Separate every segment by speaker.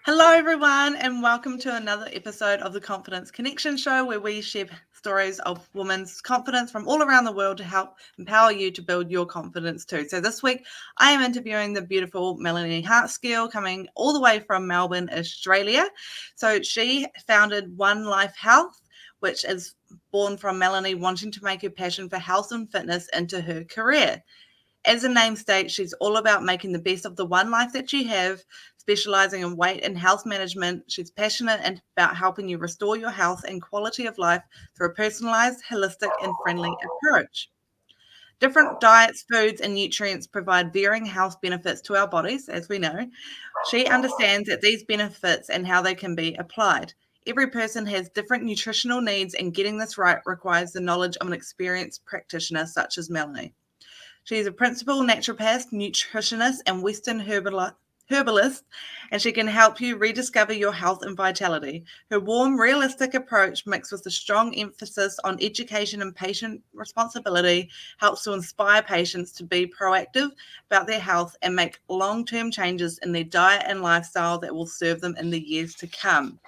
Speaker 1: Hello, everyone, and welcome to another episode of the Confidence Connection Show, where we share stories of women's confidence from all around the world to help empower you to build your confidence too. So this week, I am interviewing the beautiful Melanie Hartskeerl, coming all the way from Melbourne, Australia. So she founded One Life Health, which is born from Melanie wanting to make her passion for health and fitness into her career. As the name states, she's all about making the best of the one life that you have, specializing in weight and health management. She's passionate about helping you restore your health and quality of life through a personalized, holistic, and friendly approach. Different diets, foods, and nutrients provide varying health benefits to our bodies, as we know. She understands that these benefits and how they can be applied. Every person has different nutritional needs, and getting this right requires the knowledge of an experienced practitioner such as Melanie. She's a principal naturopath, nutritionist, and Western herbalist, and she can help you rediscover your health and vitality. Her warm, realistic approach, mixed with a strong emphasis on education and patient responsibility, helps to inspire patients to be proactive about their health and make long-term changes in their diet and lifestyle that will serve them in the years to come.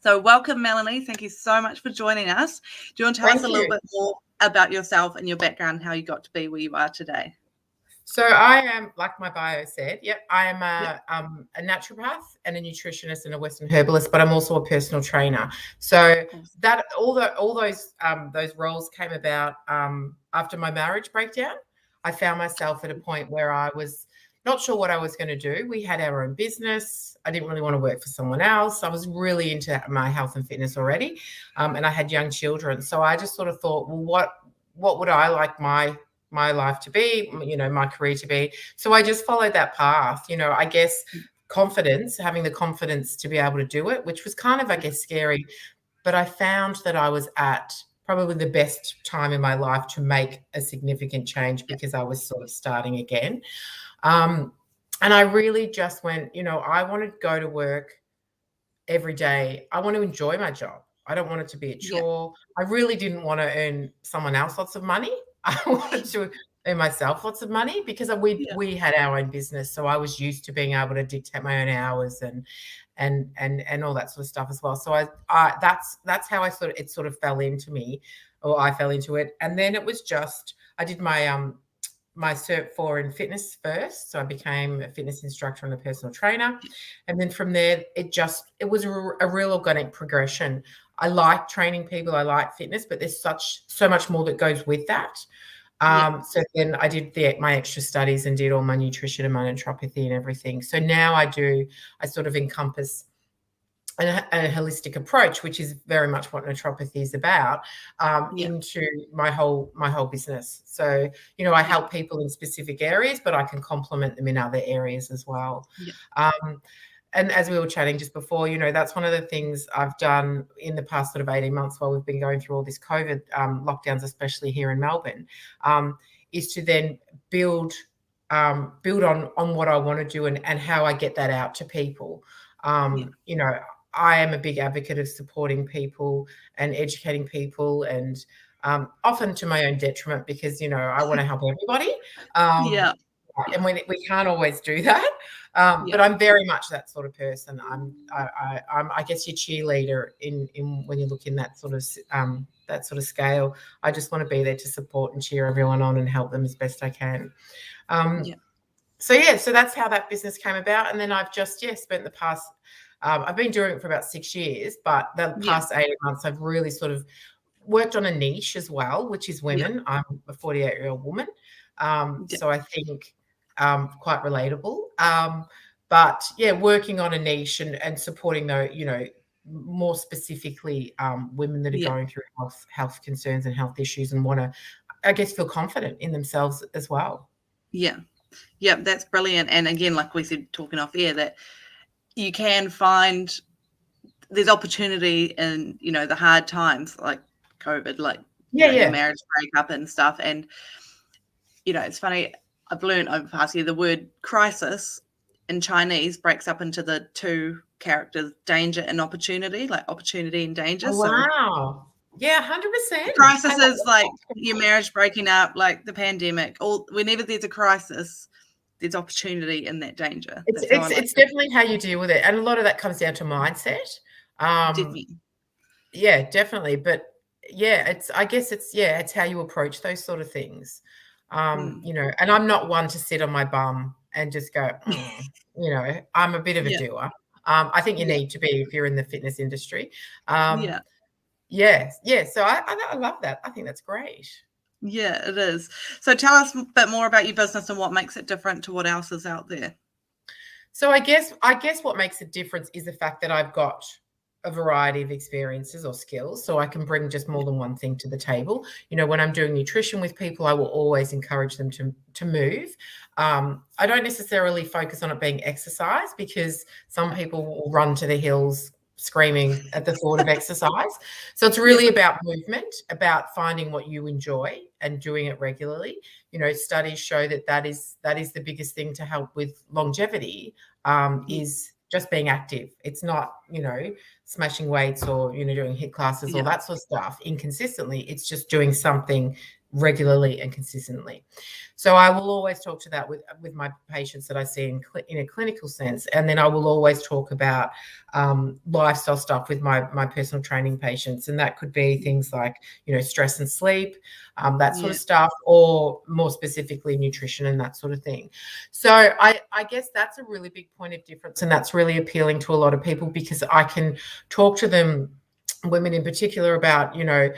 Speaker 1: So welcome, Melanie. Thank you so much for joining us. Do you want to tell us a little bit more about yourself and your background, how you got to be where you are today?
Speaker 2: So I am, like my bio said, I am a naturopath and a nutritionist and a Western herbalist, but I'm also a personal trainer. So that all those roles came about after my marriage breakdown. I found myself at a point where I was not sure what I was going to do. We had our own business. I didn't really want to work for someone else. I was really into my health and fitness already, and I had young children. So I just sort of thought, well, what would I like my life to be, my career to be? So I just followed that path. I guess having the confidence to be able to do it, which was kind of, I guess, scary. But I found that I was at probably the best time in my life to make a significant change because I was sort of starting again. And I really just went, I want to go to work every day. I want to enjoy my job. I don't want it to be a chore. I really didn't want to earn someone else lots of money. I wanted to earn myself lots of money because we had our own business. So I was used to being able to dictate my own hours and all that sort of stuff as well. So that's how it sort of fell into me, or I fell into it. And then it was just, I did my Cert 4 in fitness first. So I became a fitness instructor and a personal trainer. And then from there, it was a real organic progression. I like training people. I like fitness, but there's so much more that goes with that. So then I did my extra studies and did all my nutrition and my naturopathy and everything. So now I sort of encompass a holistic approach, which is very much what naturopathy is about, into my whole business. So, I help people in specific areas, but I can complement them in other areas as well. And as we were chatting just before, that's one of the things I've done in the past sort of 18 months while we've been going through all this COVID lockdowns, especially here in Melbourne, is to then build on what I want to do and how I get that out to people. I am a big advocate of supporting people and educating people, and often to my own detriment because, I want to help everybody. And we can't always do that. But I'm very much that sort of person. I'm I guess your cheerleader in when you look in that sort of scale. I just want to be there to support and cheer everyone on and help them as best I can. So that's how that business came about. And then I've just spent the past I've been doing it for about 6 years, but the past 18 months I've really sort of worked on a niche as well, which is women. I'm a 48-year-old woman. So I think quite relatable. But working on a niche and supporting more specifically women that are going through health concerns and health issues and want to, I guess, feel confident in themselves as well.
Speaker 1: Yeah, that's brilliant. And again, like we said, talking off air, that you can find there's opportunity in, the hard times like COVID, like your marriage breakup and stuff. And, it's funny, I've learned over the past year, the word crisis in Chinese breaks up into the two characters, danger and opportunity, like opportunity and danger.
Speaker 2: Oh, wow. Yeah, 100%.
Speaker 1: Crisis is like your marriage breaking up, like the pandemic, whenever there's a crisis, there's opportunity in that danger.
Speaker 2: It's definitely how you deal with it, and a lot of that comes down to mindset.
Speaker 1: Definitely.
Speaker 2: Yeah, definitely. But yeah, it's how you approach those sort of things. You know, and I'm not one to sit on my bum and just go, you know, I'm a bit of a doer. I think you need to be if you're in the fitness industry. So I love that. I think that's great.
Speaker 1: Yeah, it is. So tell us a bit more about your business and what makes it different to what else is out there.
Speaker 2: So I guess what makes a difference is the fact that I've got a variety of experiences or skills, so I can bring just more than one thing to the table. You know, when I'm doing nutrition with people, I will always encourage them to move. I don't necessarily focus on it being exercise, because some people will run to the hills screaming at the thought of exercise. So it's really about movement, about finding what you enjoy and doing it regularly. You know, studies show that is the biggest thing to help with longevity, is just being active. It's not, you know, smashing weights or, you know, doing HIIT classes or that sort of stuff inconsistently. It's just doing something regularly and consistently. So I will always talk to that with my patients that I see in a clinical sense. And then I will always talk about lifestyle stuff with my personal training patients. And that could be things like, you know, stress and sleep, that sort of stuff, or more specifically nutrition and that sort of thing. So I guess that's a really big point of difference, and that's really appealing to a lot of people, because I can talk to them, women in particular, about, you know,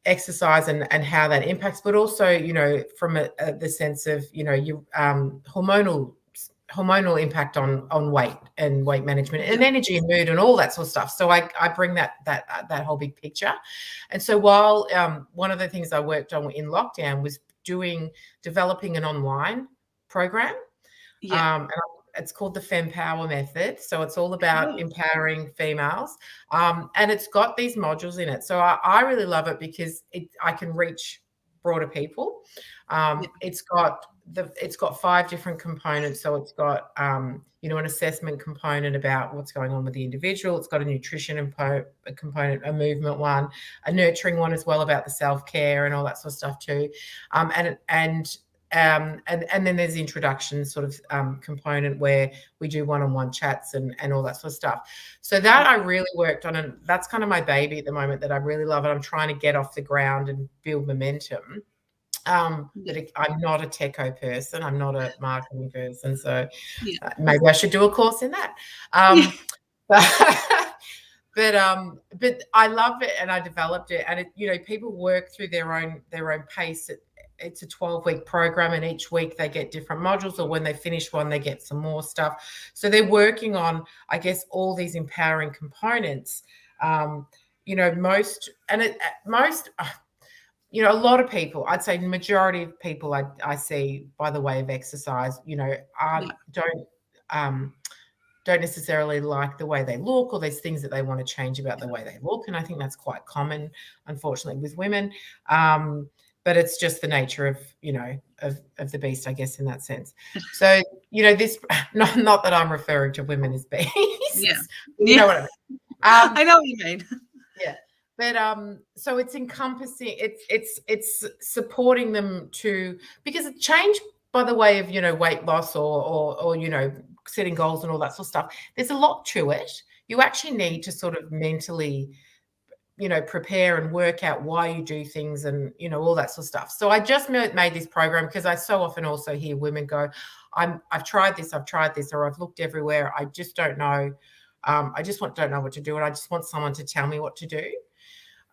Speaker 2: exercise and how that impacts, but also, you know, from the sense of, you know, you hormonal impact on weight and weight management and energy and mood and all that sort of stuff. So I bring that whole big picture. And so while one of the things I worked on in lockdown was developing an online program. And it's called the FemPower method. So it's all about empowering females. And it's got these modules in it. So I really love it because I can reach broader people. It's got 5 different components. So it's got, you know, an assessment component about what's going on with the individual. It's got a nutrition component, a movement one, a nurturing one as well about the self-care and all that sort of stuff too. And then there's the introduction sort of component where we do one-on-one chats and all that sort of stuff. So that I really worked on, and that's kind of my baby at the moment that I really love, and I'm trying to get off the ground and build momentum. But I'm not a techo person. I'm not a marketing person. So maybe I should do a course in that. But I love it, and I developed it, and you know, people work through their own pace. It's a 12-week program, and each week they get different modules, or when they finish one, they get some more stuff. So they're working on, I guess, all these empowering components. You know, you know, a lot of people, I'd say the majority of people I see by the way of exercise, you know, don't necessarily like the way they look, or there's things that they want to change about the way they look. And I think that's quite common, unfortunately, with women. But it's just the nature of, you know, of the beast, I guess, in that sense. So, you know, this, not that I'm referring to women as beasts. You know what I mean?
Speaker 1: I know what you mean.
Speaker 2: Yeah. But so it's encompassing, it's supporting them to, because it change by the way of, you know, weight loss or you know, setting goals and all that sort of stuff. There's a lot to it. You actually need to sort of mentally, you know, prepare and work out why you do things and, you know, all that sort of stuff. So I just made this program because I so often also hear women go, I've tried this, or I've looked everywhere. I just don't know. I just don't know what to do. And I just want someone to tell me what to do,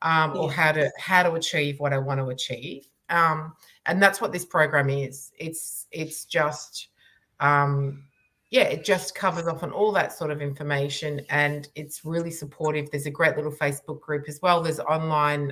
Speaker 2: or how to achieve what I want to achieve. And that's what this program is. It's just, it just covers off on all that sort of information, and it's really supportive. There's a great little Facebook group as well. There's online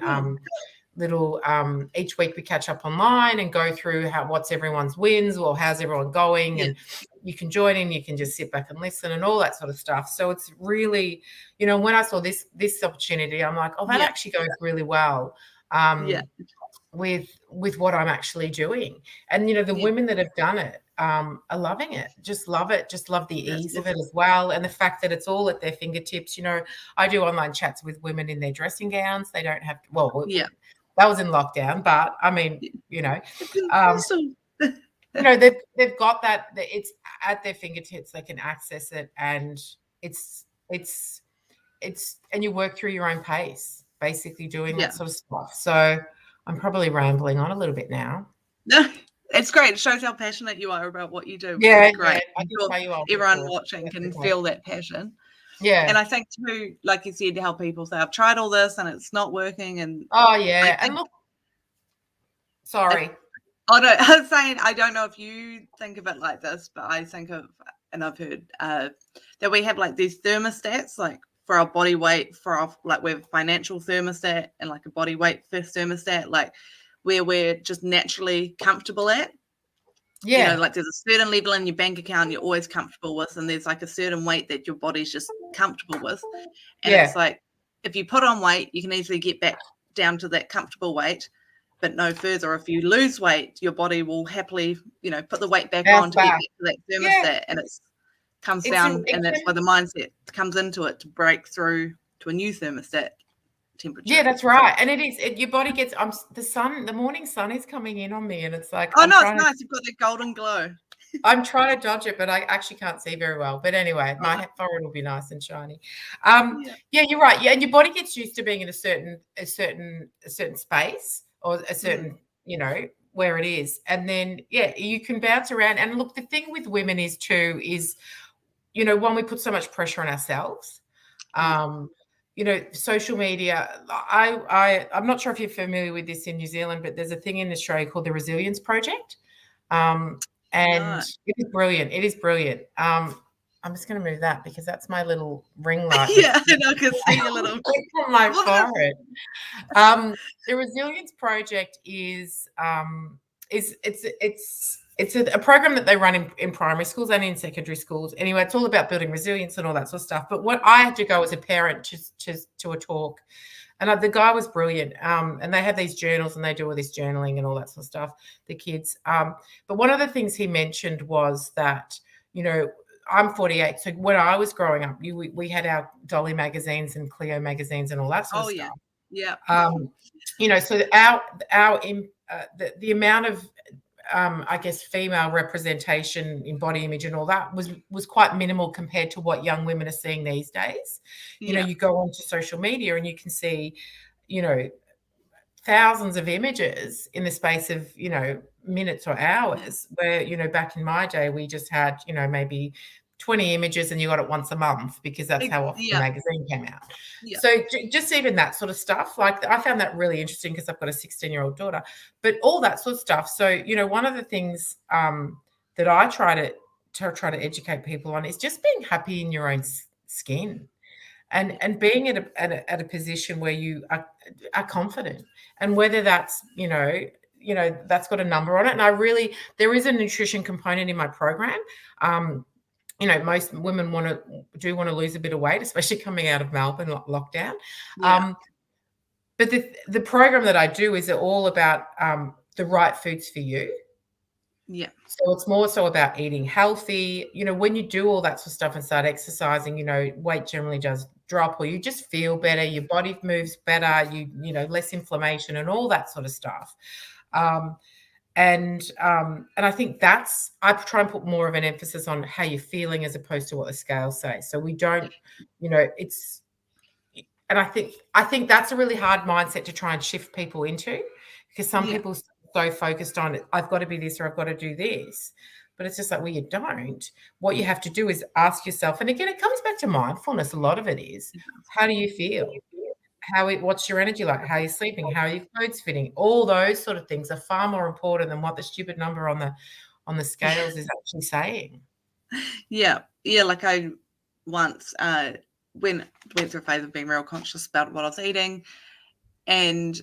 Speaker 2: each week we catch up online and go through what's everyone's wins, or how's everyone going, and you can join in, you can just sit back and listen and all that sort of stuff. So it's really, you know, when I saw this opportunity, I'm like, oh, that actually goes really well with what I'm actually doing. And, you know, the women that have done it are loving it, just love it, just love the ease of it as well. And the fact that it's all at their fingertips. You know, I do online chats with women in their dressing gowns. They don't have that was in lockdown, but I mean, you know, they've got that. It's at their fingertips. They can access it, and it's and you work through your own pace, basically doing that sort of stuff. So I'm probably rambling on a little bit now.
Speaker 1: No, it's great. It shows how passionate you are about what you do. Which
Speaker 2: Yeah,
Speaker 1: is great.
Speaker 2: I can tell you
Speaker 1: everyone watching can feel that passion.
Speaker 2: Yeah.
Speaker 1: And I think too, like you said, how people say, I've tried all this and it's not working. And
Speaker 2: and look, sorry.
Speaker 1: No, I was saying, I don't know if you think of it like this, but I think of, and I've heard that we have like these thermostats, like for our body weight, for our, like we have a financial thermostat and like a body weight first thermostat, like where we're just naturally comfortable at.
Speaker 2: Yeah.
Speaker 1: Like there's a certain level in your bank account you're always comfortable with, and there's like a certain weight that your body's just comfortable with. And it's like, if you put on weight, you can easily get back down to that comfortable weight, but no further. If you lose weight, your body will happily, put the weight back on to get back to that thermostat, and it comes down, and that's why the mindset comes into it to break through to a new thermostat temperature.
Speaker 2: Yeah, that's right. And it is, your body gets, the morning sun is coming in on me, and it's like,
Speaker 1: oh, no, it's nice. You've got that golden glow.
Speaker 2: I'm trying to dodge it, but I actually can't see very well. But anyway, my forehead will be nice and shiny. Yeah, you're right. Yeah, and your body gets used to being in a certain space, or a certain, where it is. And then, you can bounce around. And look, the thing with women is, one, we put so much pressure on ourselves. Social media, I'm not sure if you're familiar with this in New Zealand, but there's a thing in Australia called the Resilience Project. And it is brilliant. It is brilliant. I'm just going to move that because that's my little ring light.
Speaker 1: I can see a little
Speaker 2: on my forehead. The Resilience Project is it's a program that they run in primary schools and in secondary schools. Anyway, it's all about building resilience and all that sort of stuff. But what I had to go as a parent to a talk, and the guy was brilliant. And they have these journals, and they do all this journaling and all that sort of stuff, the kids. But one of the things he mentioned was that, I'm 48. So when I was growing up, we had our Dolly magazines and Cleo magazines and all that sort of stuff.
Speaker 1: Yeah.
Speaker 2: So the amount of, I guess, female representation in body image and all that was quite minimal compared to what young women are seeing these days. You go onto social media and you can see, thousands of images in the space of, minutes or hours, where, back in my day, we just had, maybe 20 images and you got it once a month because that's how often the magazine came out. So just even that sort of stuff, like I found that really interesting because I've got a 16-year-old daughter, but all that sort of stuff. So, one of the things that I try to educate people on is just being happy in your own skin and being at a position where you are confident, and whether that's, that's got a number on it. And there is a nutrition component in my program. Most women want to lose a bit of weight, especially coming out of Melbourne lockdown. But the program that I do is all about the right foods for you.
Speaker 1: Yeah.
Speaker 2: So it's more so about eating healthy. When you do all that sort of stuff and start exercising, weight generally does drop, or you just feel better, your body moves better, less inflammation and all that sort of stuff. And I think I try and put more of an emphasis on how you're feeling as opposed to what the scales say. So we don't, and I think that's a really hard mindset to try and shift people into, because some people are so focused on, I've got to be this or I've got to do this. But it's just like, well, you don't. What you have to do is ask yourself, and again, it comes back to mindfulness. A lot of it is, how do you feel? What's your energy like? How are you sleeping? How are your clothes fitting? All those sort of things are far more important than what the stupid number on the scales is actually saying.
Speaker 1: Yeah. Like I once went through a phase of being real conscious about what I was eating, and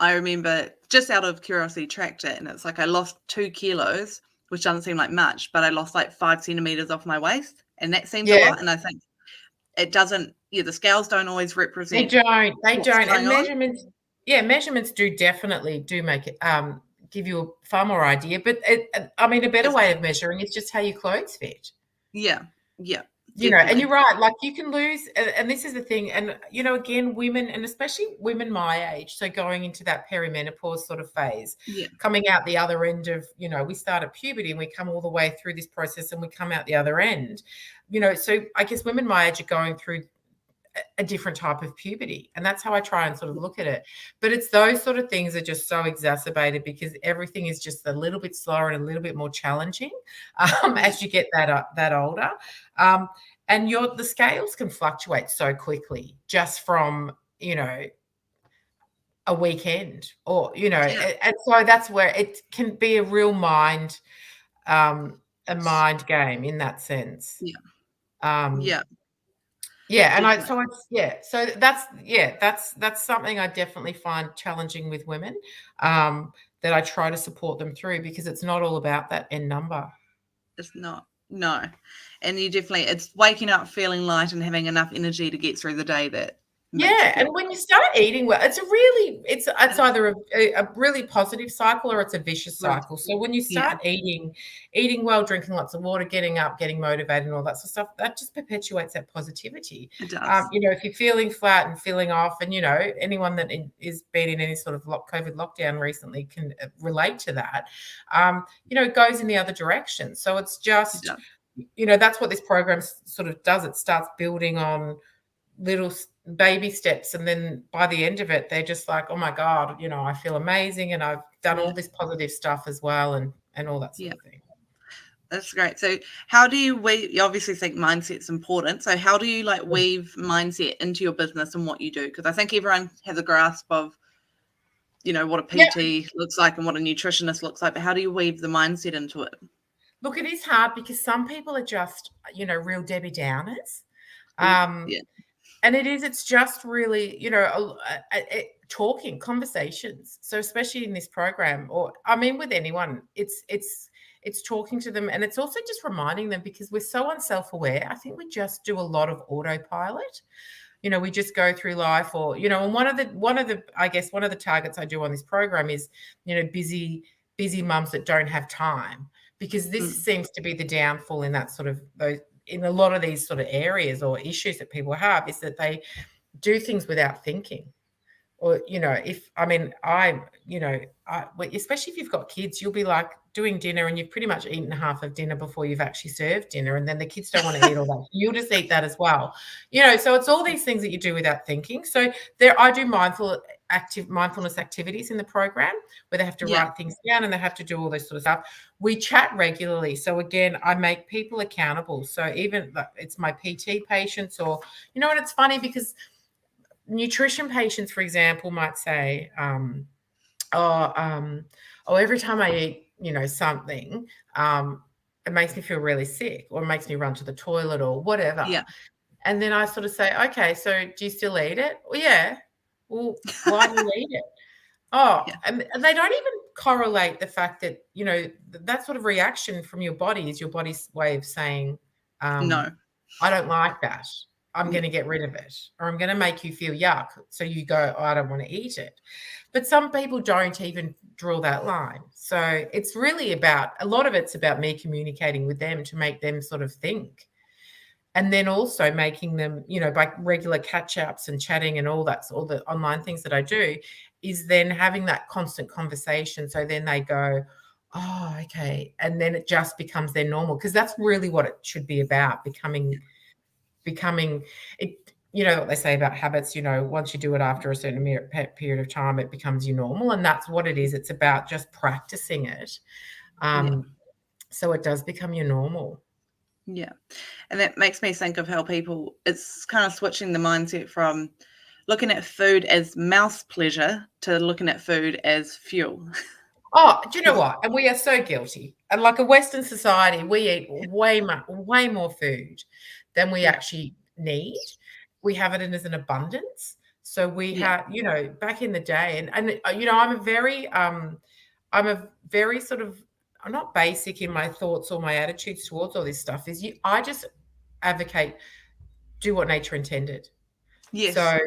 Speaker 1: I remember just out of curiosity tracked it, and it's like I lost 2 kilos, which doesn't seem like much, but I lost like 5 centimeters off my waist, and that seems a lot. And I think it doesn't. The scales don't always represent.
Speaker 2: They don't. And measurements do definitely make it give you a far more idea. But a better way of measuring is just how your clothes fit.
Speaker 1: Yeah.
Speaker 2: And
Speaker 1: Definitely.
Speaker 2: you're right, like you can lose, and this is the thing, and again, women, and especially women my age, so going into that perimenopause sort of phase,
Speaker 1: Yeah.
Speaker 2: coming out the other end of, we start at puberty and we come all the way through this process and we come out the other end, so I guess women my age are going through a different type of puberty, and that's how I try and sort of look at it. But it's those sort of things are just so exacerbated because everything is just a little bit slower and a little bit more challenging as you get that older, and the scales can fluctuate so quickly just from a weekend, or and so that's where it can be a real a mind game in that sense.
Speaker 1: Yeah.
Speaker 2: um
Speaker 1: Yeah.
Speaker 2: Yeah, and
Speaker 1: Definitely.
Speaker 2: so that's something I definitely find challenging with women, that I try to support them through, because it's not all about that end number.
Speaker 1: It's not. No. And it's waking up feeling light and having enough energy to get through the day that makes you
Speaker 2: Yeah, and
Speaker 1: feel.
Speaker 2: when you start eating well, it's either a really positive cycle or it's a vicious
Speaker 1: Well,
Speaker 2: cycle. So when you
Speaker 1: yeah.
Speaker 2: start eating well, drinking lots of water, getting up, getting motivated, and all that sort of stuff, that just perpetuates that positivity.
Speaker 1: It does.
Speaker 2: If you're feeling flat and feeling off, and anyone that is been in any sort of COVID lockdown recently can relate to that. It goes in the other direction. So it's
Speaker 1: It
Speaker 2: just,
Speaker 1: does.
Speaker 2: that's what this program sort of does. It starts building on little baby steps, and then by the end of it they're just like, oh my god, I feel amazing, and I've done all this positive stuff as well, and all that sort of thing.
Speaker 1: That's great. So how do you obviously think mindset's important, so how do you weave mindset into your business and what you do? Because I think everyone has a grasp of what a PT looks like and what a nutritionist looks like, but how do you weave the mindset into it?
Speaker 2: Look, it is hard because some people are just real Debbie Downers. And it's just really, talking conversations. So especially in this program, or I mean, with anyone, it's talking to them, and it's also just reminding them, because we're so unself-aware. I think we just do a lot of autopilot. We just go through life, or and one of the I guess one of the targets I do on this program is, busy mums that don't have time, because this seems to be the downfall in that sort of those. In a lot of these sort of areas or issues that people have, is that they do things without thinking. Or, especially if you've got kids, you'll be like doing dinner and you've pretty much eaten half of dinner before you've actually served dinner. And then the kids don't want to eat all that. You'll just eat that as well. So it's all these things that you do without thinking. So I do mindfulness activities in the program, where they have to write things down and they have to do all this sort of stuff. We chat regularly. So again, I make people accountable. So even it's my PT patients, or, and it's funny because nutrition patients, for example, might say, every time I eat, something, it makes me feel really sick, or it makes me run to the toilet, or whatever.
Speaker 1: Yeah.
Speaker 2: And then I sort of say, okay, so do you still eat it? Well, yeah. Well, why do you eat it? And they don't even correlate the fact that, that sort of reaction from your body is your body's way of saying,
Speaker 1: no,
Speaker 2: I don't like that. I'm going to get rid of it, or I'm going to make you feel yuck. So you go, I don't want to eat it. But some people don't even draw that line. So it's really a lot of it's about me communicating with them to make them sort of think. And then also making them, by regular catch-ups and chatting and all the online things that I do, is then having that constant conversation. So then they go, oh, okay. And then it just becomes their normal, because that's really what it should be about, becoming it. What they say about habits, once you do it after a certain period of time, it becomes your normal. And that's what it is. It's about just practicing it. So it does become your normal.
Speaker 1: Yeah. And that makes me think of how it's kind of switching the mindset from looking at food as mouse pleasure to looking at food as fuel.
Speaker 2: Oh, do you know what? And we are so guilty. And like a Western society, we eat way more food than we actually need. We have it in as an abundance. So we have, back in the day, and I'm a very sort of, I'm not basic in my thoughts or my attitudes towards all this stuff. I just advocate do what nature intended.
Speaker 1: Yes.
Speaker 2: So,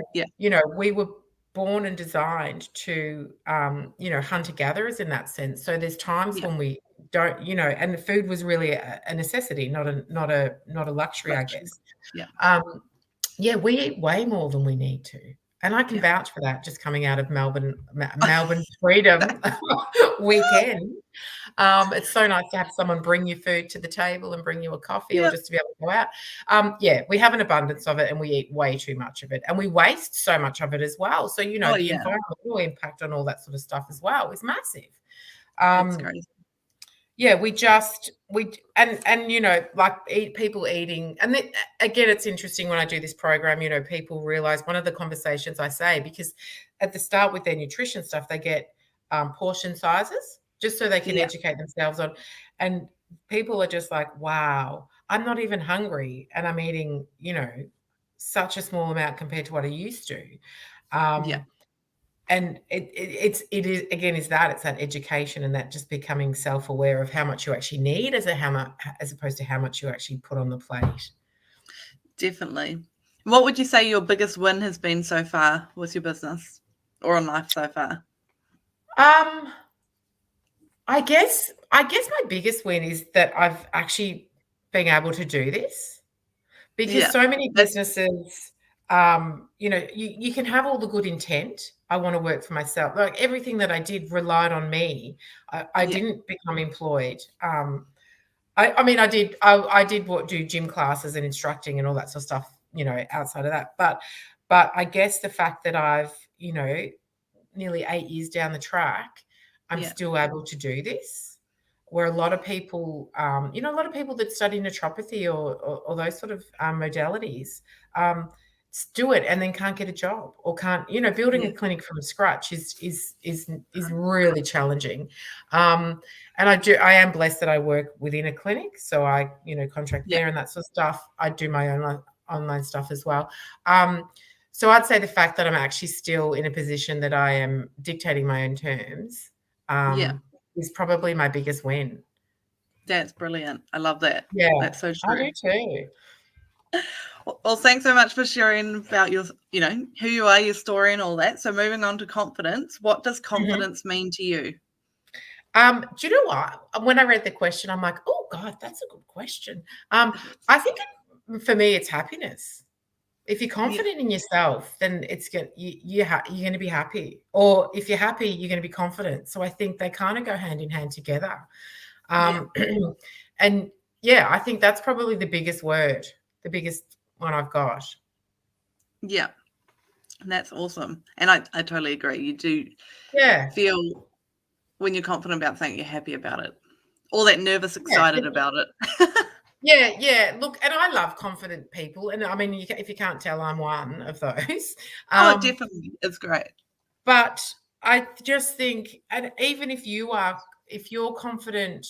Speaker 2: we were born and designed to, hunter-gatherers in that sense. So there's times when we don't, and the food was really a necessity, not a luxury, I guess. We eat way more than we need to. And I can vouch for that, just coming out of Melbourne Freedom weekend. It's so nice to have someone bring you food to the table and bring you a coffee or just to be able to go out. We have an abundance of it and we eat way too much of it. And we waste so much of it as well. So, the environmental impact on all that sort of stuff as well is massive.
Speaker 1: That's crazy.
Speaker 2: Yeah, people eating. And then, again, it's interesting when I do this program, people realize one of the conversations I say, because at the start with their nutrition stuff, they get portion sizes just so they can educate themselves on. And people are just like, wow, I'm not even hungry. And I'm eating, such a small amount compared to what I used to. And it's that education and that just becoming self-aware of how much you actually need as opposed to how much you actually put on the plate.
Speaker 1: Definitely. What would you say your biggest win has been so far with your business or in life so far?
Speaker 2: I guess my biggest win is that I've actually been able to do this, because so many businesses, you can have all the good intent. I want to work for myself. Like everything that I did relied on me. I didn't become employed. I did do gym classes and instructing and all that sort of stuff, outside of that. But I guess the fact that I've, nearly 8 years down the track, I'm still able to do this. Where a lot of people, that study naturopathy or those sort of modalities, do it and then can't get a job or can't, building a clinic from scratch is really challenging. And I am blessed that I work within a clinic, so I, contract there and that sort of stuff. I do my own online stuff as well. So I'd say the fact that I'm actually still in a position that I am dictating my own terms, is probably my biggest win.
Speaker 1: That's brilliant. I love that.
Speaker 2: Yeah,
Speaker 1: that's so true.
Speaker 2: I do too.
Speaker 1: Well, thanks so much for sharing about your, who you are, your story and all that. So moving on to confidence, what does confidence mean to you?
Speaker 2: Do you know what? When I read the question, I'm like, oh God, that's a good question. I think for me, it's happiness. If you're confident in yourself, then you're going to be happy. Or if you're happy, you're going to be confident. So I think they kind of go hand in hand together. And I think that's probably the biggest word, the biggest one I've got.
Speaker 1: Yeah, that's awesome. And I totally agree. You do feel when you're confident about something, you're happy about it. All that nervous, excited about it.
Speaker 2: Yeah. Look, and I love confident people. And I mean, if you can't tell, I'm one of those.
Speaker 1: Definitely. It's great.
Speaker 2: But I just think, and even if you're confident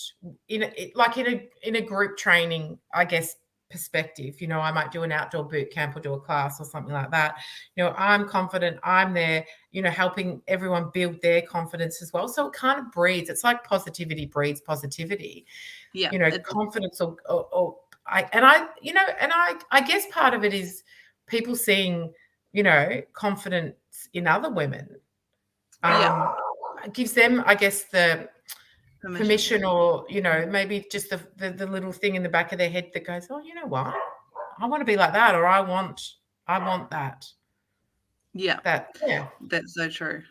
Speaker 2: in a group training, I guess, perspective, I might do an outdoor boot camp or do a class or something like that. I'm confident, I'm there, helping everyone build their confidence as well. So it kind of breeds, it's like positivity breeds positivity.
Speaker 1: Yeah.
Speaker 2: Confidence I guess part of it is people seeing, confidence in other women. Gives them, I guess, the permission or, maybe just the little thing in the back of their head that goes, oh, you know what? I want to be like that, or I want that.
Speaker 1: Yeah. That's so true.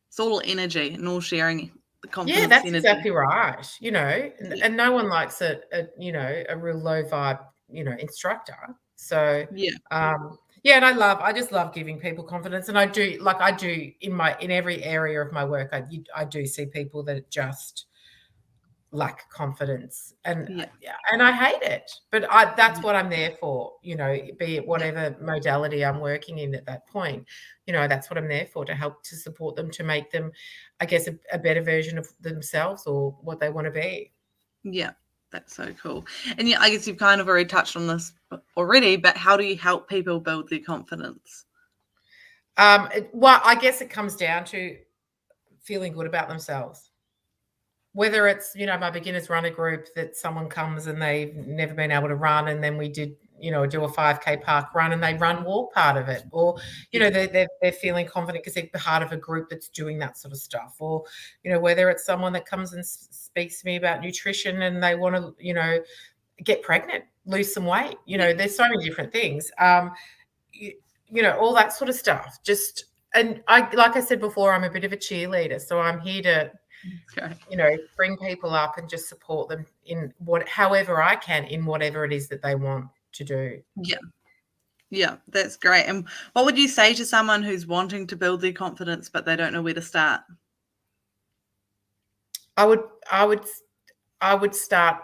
Speaker 1: It's all energy and all sharing the confidence.
Speaker 2: Yeah, that's
Speaker 1: energy.
Speaker 2: Exactly right. And no one likes a real low vibe, instructor. So and I just love giving people confidence. And I do in every area of my work, I do see people that just lack confidence, and I hate it, but that's what I'm there for, be it whatever modality I'm working in at that point. That's what I'm there for, to help to support them, to make them, I guess, a better version of themselves or what they want to be.
Speaker 1: Yeah, that's so cool. And I guess you've kind of already touched on this already, but how do you help people build their confidence?
Speaker 2: Well, I guess it comes down to feeling good about themselves. Whether it's, my beginners runner group that someone comes and they've never been able to run, and then we did, do a 5K park run and they walk part of it, or they're feeling confident because they're part of a group that's doing that sort of stuff, or whether it's someone that comes and speaks to me about nutrition and they want to get pregnant, lose some weight, there's so many different things, all that sort of stuff. And like I said before, I'm a bit of a cheerleader, so I'm here to bring people up and just support them in however I can, in whatever it is that they want to do.
Speaker 1: Yeah, that's great. And what would you say to someone who's wanting to build their confidence but they don't know where to start?
Speaker 2: I would start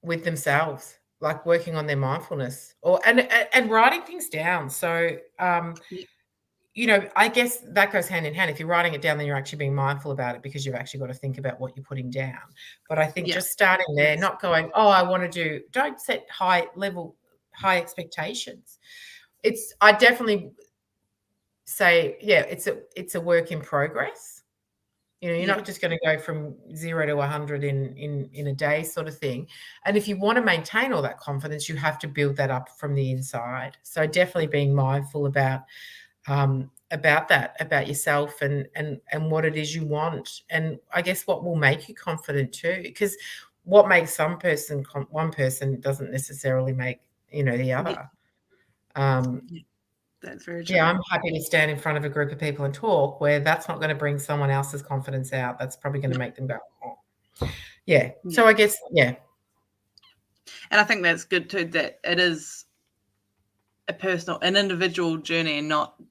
Speaker 2: with themselves, like working on their mindfulness, and writing things down. So I guess that goes hand in hand. If you're writing it down, then you're actually being mindful about it, because you've actually got to think about what you're putting down. But I think just starting there, not going, don't set high expectations. I definitely say, it's a work in progress. You're not just going to go from 0 to 100 in a day, sort of thing. And if you want to maintain all that confidence, you have to build that up from the inside. So definitely being mindful about that, about yourself and what it is you want, and I guess what will make you confident too, because what makes one person doesn't necessarily make the other.
Speaker 1: That's very true.
Speaker 2: I'm happy to stand in front of a group of people and talk, where that's not going to bring someone else's confidence out. That's probably going to make them go, oh. So I guess and
Speaker 1: I think that's good too, that it is an individual journey, and not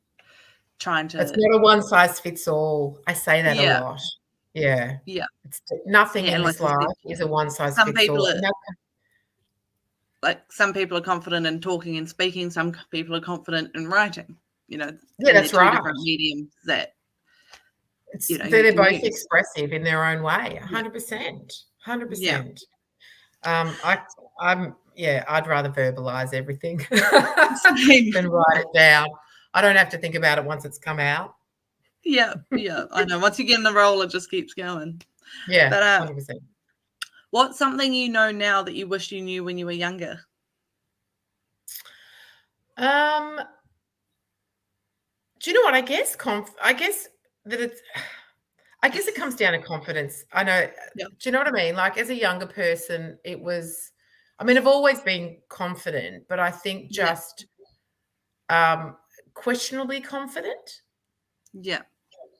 Speaker 1: trying to.
Speaker 2: It's not a one size fits all. I say that a lot. It's nothing in this life is a one size fits all.
Speaker 1: Some people are confident in talking and speaking. Some people are confident in writing.
Speaker 2: That's right.
Speaker 1: Different mediums that.
Speaker 2: They're both expressive in their own way. 100%. 100%. I'd rather verbalize everything than write it down. I don't have to think about it once it's come out.
Speaker 1: Yeah, I know. Once you get in the role, it just keeps going.
Speaker 2: Yeah, but 100%.
Speaker 1: What's something you know now that you wish you knew when you were younger?
Speaker 2: Do you know what? I guess it comes down to confidence. I know. Do you know what I mean? Like, as a younger person, I've always been confident, but I think just questionably confident.
Speaker 1: Yeah.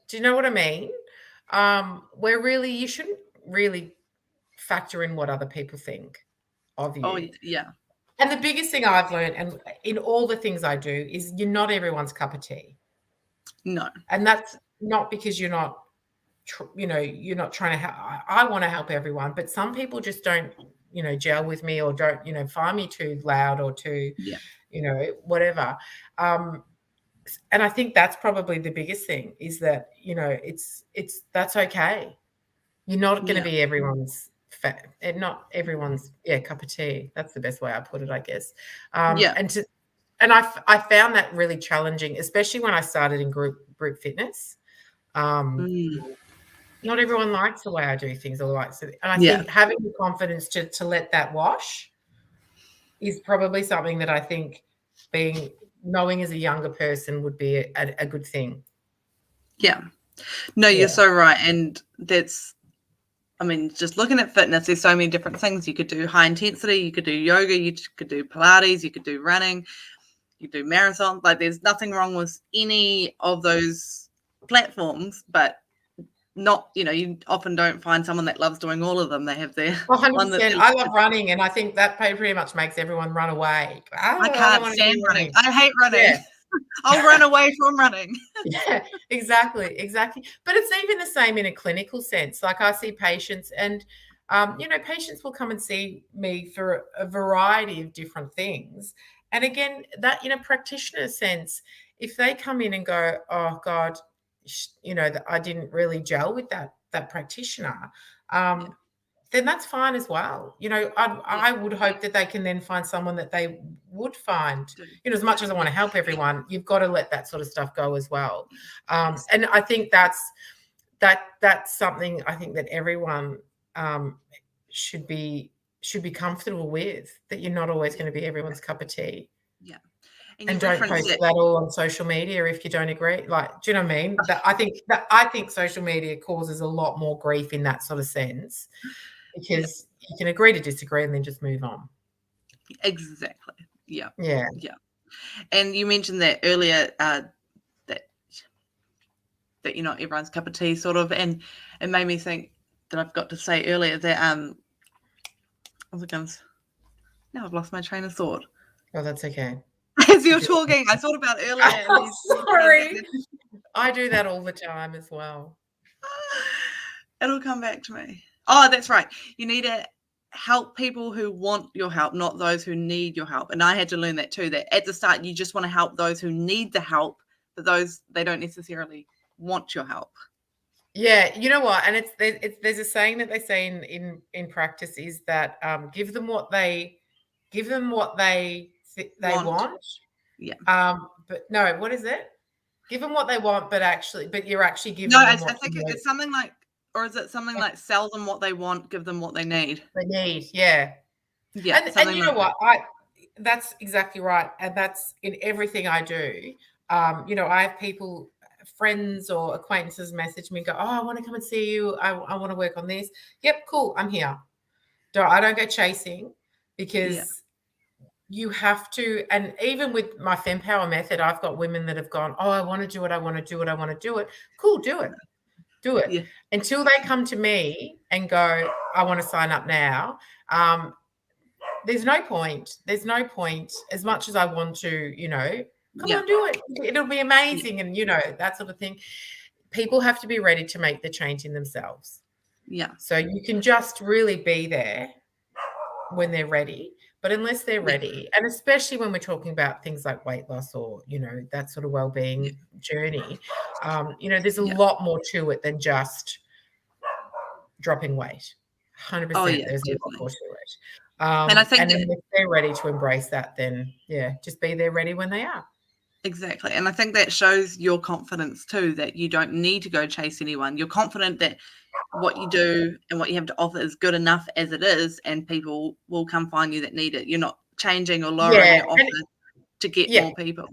Speaker 2: Do you know what I mean? Where really you shouldn't really factor in what other people think of you.
Speaker 1: Oh, yeah.
Speaker 2: And the biggest thing I've learned, and in all the things I do, is you're not everyone's cup of tea.
Speaker 1: No.
Speaker 2: And that's not because you're not, you're not trying to help. I want to help everyone, but some people just don't, gel with me, or don't, find me too loud or too, whatever. And I think that's probably the biggest thing, is that, that's okay. You're not going to be everyone's not everyone's cup of tea. That's the best way I put it, I guess. And I found that really challenging, especially when I started in group fitness. Not everyone likes the way I do things, or likes it. And I think having the confidence to let that wash is probably something that I think knowing as a younger person would be a good thing.
Speaker 1: Yeah. No, you're so right. And just looking at fitness, there's so many different things. You could do high intensity, you could do yoga, you could do Pilates, you could do running, you could do marathons. Like, there's nothing wrong with any of those platforms, but not, you often don't find someone that loves doing all of them. They have their
Speaker 2: 100%. I love running, and I think that pretty much makes everyone run away.
Speaker 1: I can't stand running. I hate running. Yeah. I'll run away from running.
Speaker 2: Yeah, exactly. But it's even the same in a clinical sense. Like, I see patients, and patients will come and see me for a variety of different things. And again, that in a practitioner sense, if they come in and go, oh God, that I didn't really gel with that practitioner, then that's fine as well. I would hope that they can then find someone that they would find, as much as I want to help everyone, you've got to let that sort of stuff go as well. And I think that's something I think that everyone should be should be comfortable with, that you're not always going to be everyone's cup of tea.
Speaker 1: Yeah.
Speaker 2: And don't post that all on social media if you don't agree. Like, do you know what I mean? I think social media causes a lot more grief in that sort of sense, because you can agree to disagree and then just move on.
Speaker 1: Exactly. Yeah.
Speaker 2: Yeah.
Speaker 1: Yeah. And you mentioned that earlier, that you're not everyone's cup of tea, sort of, and it made me think that I've got to say earlier that now I've lost my train of thought.
Speaker 2: Oh, that's okay.
Speaker 1: As you're talking, I thought about earlier.
Speaker 2: And sorry. I do that all the time as well.
Speaker 1: It'll come back to me. Oh, that's right. You need to help people who want your help, not those who need your help. And I had to learn that too, that at the start, you just want to help those who need the help, but those, they don't necessarily want your help.
Speaker 2: Yeah, you know what? And there's a saying that they say in practice is that give them what they want.
Speaker 1: Yeah.
Speaker 2: But no, what is it? Give them what they want, but you're actually giving
Speaker 1: them.
Speaker 2: No,
Speaker 1: I think it's something like, or is it something like sell them what they want, give them what they need?
Speaker 2: They need, yeah.
Speaker 1: Yeah.
Speaker 2: And you know what? That's exactly right. And that's in everything I do. You know, I have people, friends or acquaintances message me and go, oh, I want to come and see you. I want to work on this. Yep, cool. I'm here. I don't go chasing, because you have to. And even with my FemPower method, I've got women that have gone, oh, I want to do it. I want to do it. I want to do it. Cool. Do it. Do it. Yeah. Until they come to me and go, I want to sign up now. There's no point. There's no point. As much as I want to, you know, come on, do it. It'll be amazing. And, you know, that sort of thing. People have to be ready to make the change in themselves.
Speaker 1: Yeah.
Speaker 2: So you can just really be there when they're ready. But unless they're ready, and especially when we're talking about things like weight loss or, you know, that sort of well-being journey, you know, there's a lot more to it than just dropping weight. 100%. There's a lot more to it. And I think if they're ready to embrace that, then just be there ready when they are.
Speaker 1: Exactly. And I think that shows your confidence too, that you don't need to go chase anyone. You're confident that what you do and what you have to offer is good enough as it is, and people will come find you that need it. You're not changing or lowering your offer to get more people.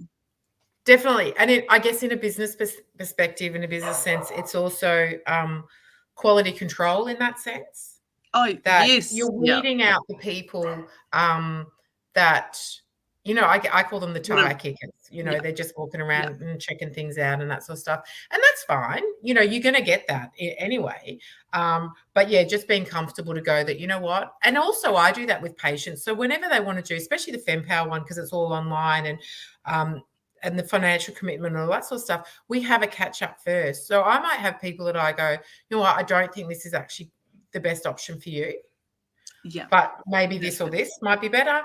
Speaker 2: Definitely. And I guess in a business perspective, in a business sense, it's also quality control in that sense.
Speaker 1: Oh,
Speaker 2: that
Speaker 1: yes.
Speaker 2: You're weeding out the people that, you know, I call them the tire kickers. You know, they're just walking around and checking things out and that sort of stuff. And that's fine. You know, you're going to get that anyway. But just being comfortable to go that, you know what? And also I do that with patients. So whenever they want to do, especially the FemPower one, because it's all online and the financial commitment and all that sort of stuff, we have a catch up first. So I might have people that I go, you know what? I don't think this is actually the best option for you.
Speaker 1: Yeah.
Speaker 2: But maybe this or this might be better.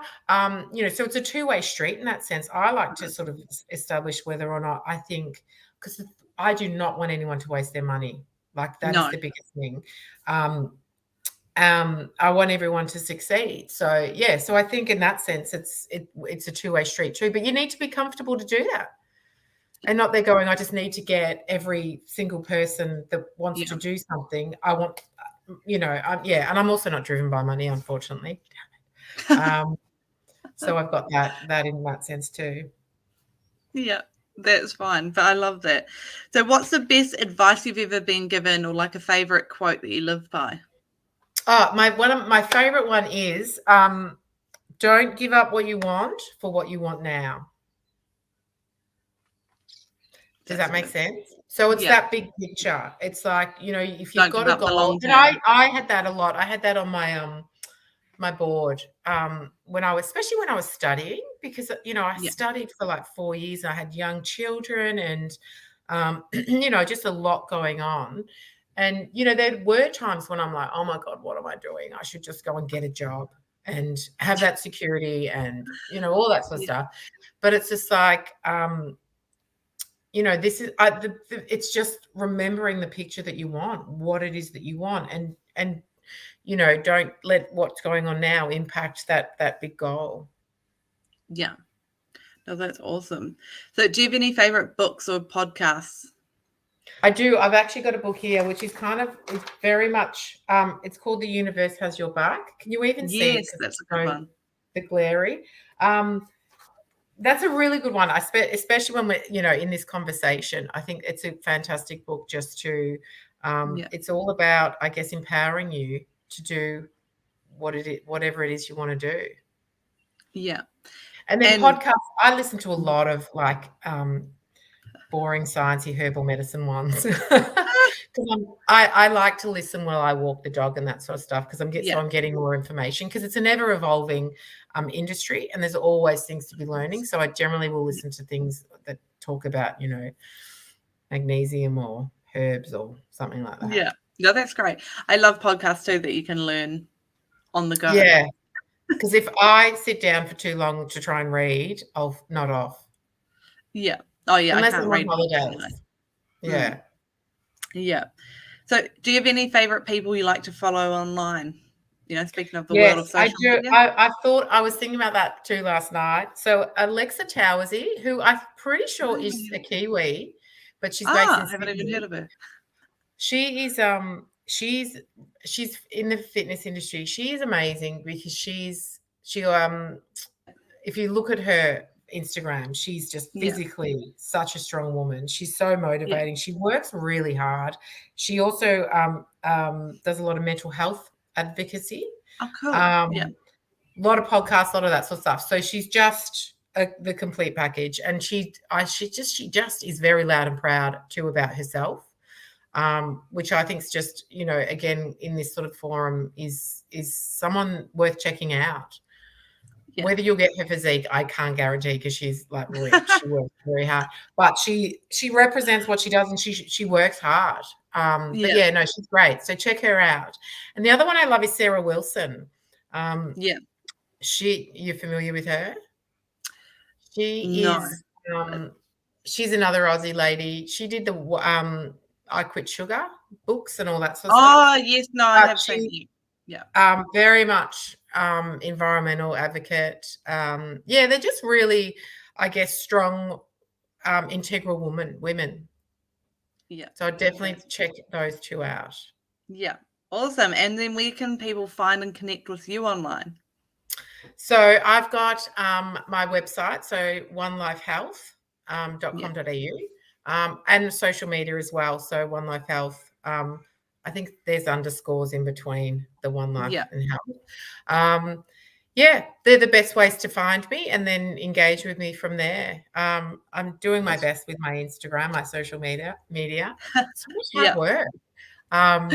Speaker 2: You know, so it's a two-way street in that sense. I like to sort of establish whether or not I think, because I do not want anyone to waste their money. Like that's the biggest thing. I want everyone to succeed. So so I think in that sense it's a two-way street too. But you need to be comfortable to do that. And not they're going, I just need to get every single person that wants to do something. I want, you know, and I'm also not driven by money, unfortunately. So I've got that in that sense too.
Speaker 1: Yeah, that's fine. But I love that. So what's the best advice you've ever been given, or like a favorite quote that you live by?
Speaker 2: Oh, my favorite one is, don't give up what you want for what you want now. Does that make sense? So it's that big picture. It's like, you know, if you've got a goal, and I had that a lot. I had that on my my board especially when I was studying, because, you know, I studied for like 4 years. I had young children and, you know, just a lot going on. And, you know, there were times when I'm like, oh my God, what am I doing? I should just go and get a job and have that security and, you know, all that sort of stuff. But it's just like, you know, this is it's just remembering the picture that you want, what it is that you want, and you know, don't let what's going on now impact that big goal.
Speaker 1: Yeah. No, that's awesome. So do you have any favorite books or podcasts?
Speaker 2: I do. I've actually got a book here, which is kind of, it's very much, it's called The Universe Has Your Back. Can you even see it?
Speaker 1: Yes,
Speaker 2: Because
Speaker 1: that's
Speaker 2: it's
Speaker 1: a good
Speaker 2: so
Speaker 1: one.
Speaker 2: the glary. That's a really good one. Especially when we're, in this conversation. I think it's a fantastic book just to, it's all about, I guess, empowering you to do whatever it is you want to do.
Speaker 1: Yeah.
Speaker 2: And then podcasts, I listen to a lot of boring sciencey herbal medicine ones because I like to listen while I walk the dog and that sort of stuff because I'm getting more information because it's an ever evolving industry and there's always things to be learning. So I generally will listen to things that talk about magnesium or herbs or something like that.
Speaker 1: Yeah, no, that's great. I love podcasts too that you can learn on the go.
Speaker 2: Yeah, because if I sit down for too long to try and read, I'll nod off.
Speaker 1: Yeah. Oh yeah,
Speaker 2: unless
Speaker 1: I can't
Speaker 2: I'm
Speaker 1: read
Speaker 2: on holidays.
Speaker 1: anyway.
Speaker 2: Yeah.
Speaker 1: Yeah. So do you have any favorite people you like to follow online? Speaking of the world of
Speaker 2: Yes,
Speaker 1: social
Speaker 2: I do.
Speaker 1: media.
Speaker 2: I was thinking about that too last night. So Alexa Towersy, who I'm pretty sure is a Kiwi, but she's based in
Speaker 1: I haven't even heard of her.
Speaker 2: She is she's in the fitness industry. She is amazing because if you look at her Instagram, she's just physically such a strong woman. She's so motivating. She works really hard. She also does a lot of mental health advocacy.
Speaker 1: Oh, cool.
Speaker 2: A lot of podcasts, a lot of that sort of stuff. So she's just the complete package, and she just is very loud and proud too about herself, which I think is just again in this sort of forum is someone worth checking out. Yeah. Whether you'll get her physique, I can't guarantee because she's like rich. She works very hard, but she represents what she does, and she works hard. But yeah, no, she's great. So check her out. And the other one I love is Elle Wilson. You're familiar with her? She is. She's another Aussie lady. She did the I Quit Sugar books and all that sort of stuff.
Speaker 1: Oh yes, no, I have seen you. Yeah.
Speaker 2: Very much environmental advocate. They're just really, I guess, strong, integral women.
Speaker 1: Yeah.
Speaker 2: So I definitely check those two out.
Speaker 1: Yeah. Awesome. And then where can people find and connect with you online?
Speaker 2: So I've got my website, so onelifehealth.com.au, and social media as well. So One Life Health. I think there's underscores in between the One Life and Health. They're the best ways to find me and then engage with me from there. I'm doing my best with my Instagram, my social media. It's so much hard work. But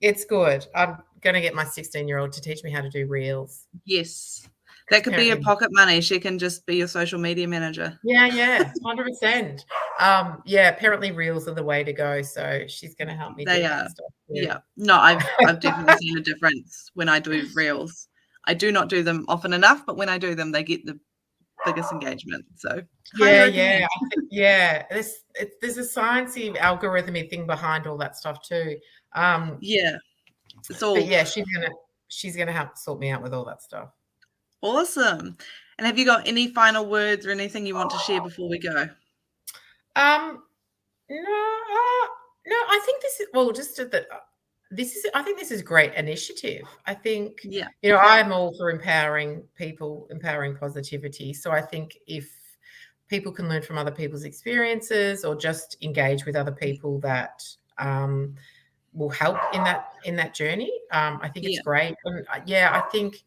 Speaker 2: it's good. I'm going to get my 16-year-old to teach me how to do reels.
Speaker 1: Yes. That could be your pocket money. She can just be your social media manager.
Speaker 2: Yeah, 100%. Apparently reels are the way to go. So she's going to help me do that stuff too.
Speaker 1: Yeah. No, I've definitely seen a difference when I do reels. I do not do them often enough, but when I do them, they get the biggest engagement. So
Speaker 2: there's a sciencey algorithmy thing behind all that stuff too.
Speaker 1: It's all.
Speaker 2: But she's gonna help sort me out with all that stuff.
Speaker 1: Awesome. And have you got any final words or anything you want to share before we go?
Speaker 2: No. I think I think this is a great initiative. I think, I'm all for empowering people, empowering positivity. So I think if people can learn from other people's experiences or just engage with other people that will help in that journey, I think it's great. And I think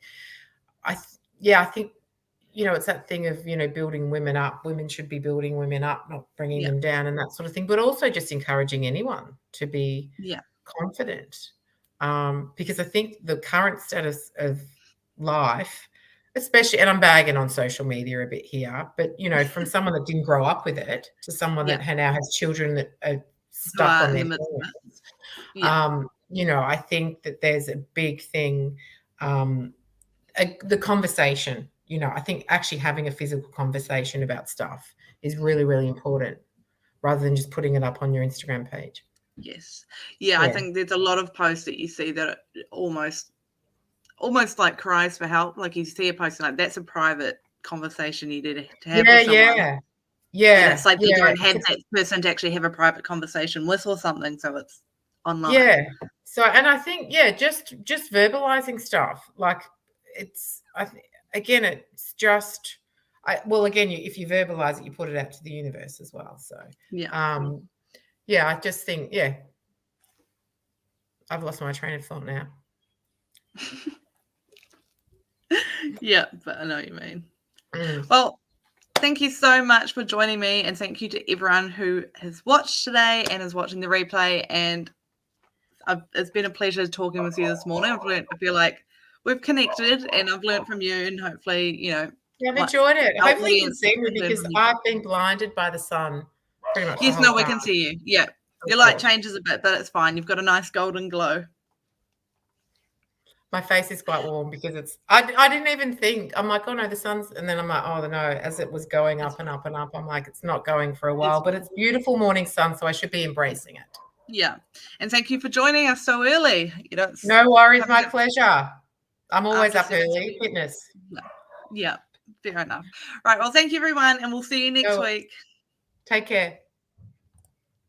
Speaker 2: it's that thing of, building women up. Women should be building women up, not bringing them down and that sort of thing, but also just encouraging anyone to be confident. Because I think the current status of life, especially, and I'm bagging on social media a bit here, but, from someone that didn't grow up with it to someone that now has children that are stuck on their phones. I think that there's a big thing, the conversation. I think actually having a physical conversation about stuff is really, really important rather than just putting it up on your Instagram page.
Speaker 1: Yes. Yeah, I think there's a lot of posts that you see that almost like cries for help. Like you see a post like that's a private conversation you need to have with someone.
Speaker 2: Yeah.
Speaker 1: And it's like you don't have that person to actually have a private conversation with or something, so it's online.
Speaker 2: Yeah. So, and I think, just verbalizing stuff. Like it's, again, it's just, again, if you verbalize it, you put it out to the universe as well. So, I just think, I've lost my train of thought now.
Speaker 1: Yeah, but I know what you mean. Well, thank you so much for joining me, and thank you to everyone who has watched today and is watching the replay. And it's been a pleasure talking with you this morning. I feel like we've connected, and I've learned from you, and hopefully,
Speaker 2: I've enjoyed it. Hopefully you can see me, because I've been blinded by the sun pretty much.
Speaker 1: Yes, no, we can see you. Yeah, your light changes a bit, but it's fine. You've got a nice golden glow.
Speaker 2: My face is quite warm because I didn't even think. I'm like, oh no, the sun's, and then I'm like, oh no, as it was going up and up and up, I'm like, it's not going for a while, but it's beautiful morning sun, so I should be embracing it.
Speaker 1: Yeah. And thank you for joining us so early.
Speaker 2: No worries, my pleasure. I'm always up early. Fitness.
Speaker 1: Yeah, fair enough. Right. Well, thank you everyone, and we'll see you next week.
Speaker 2: Take care.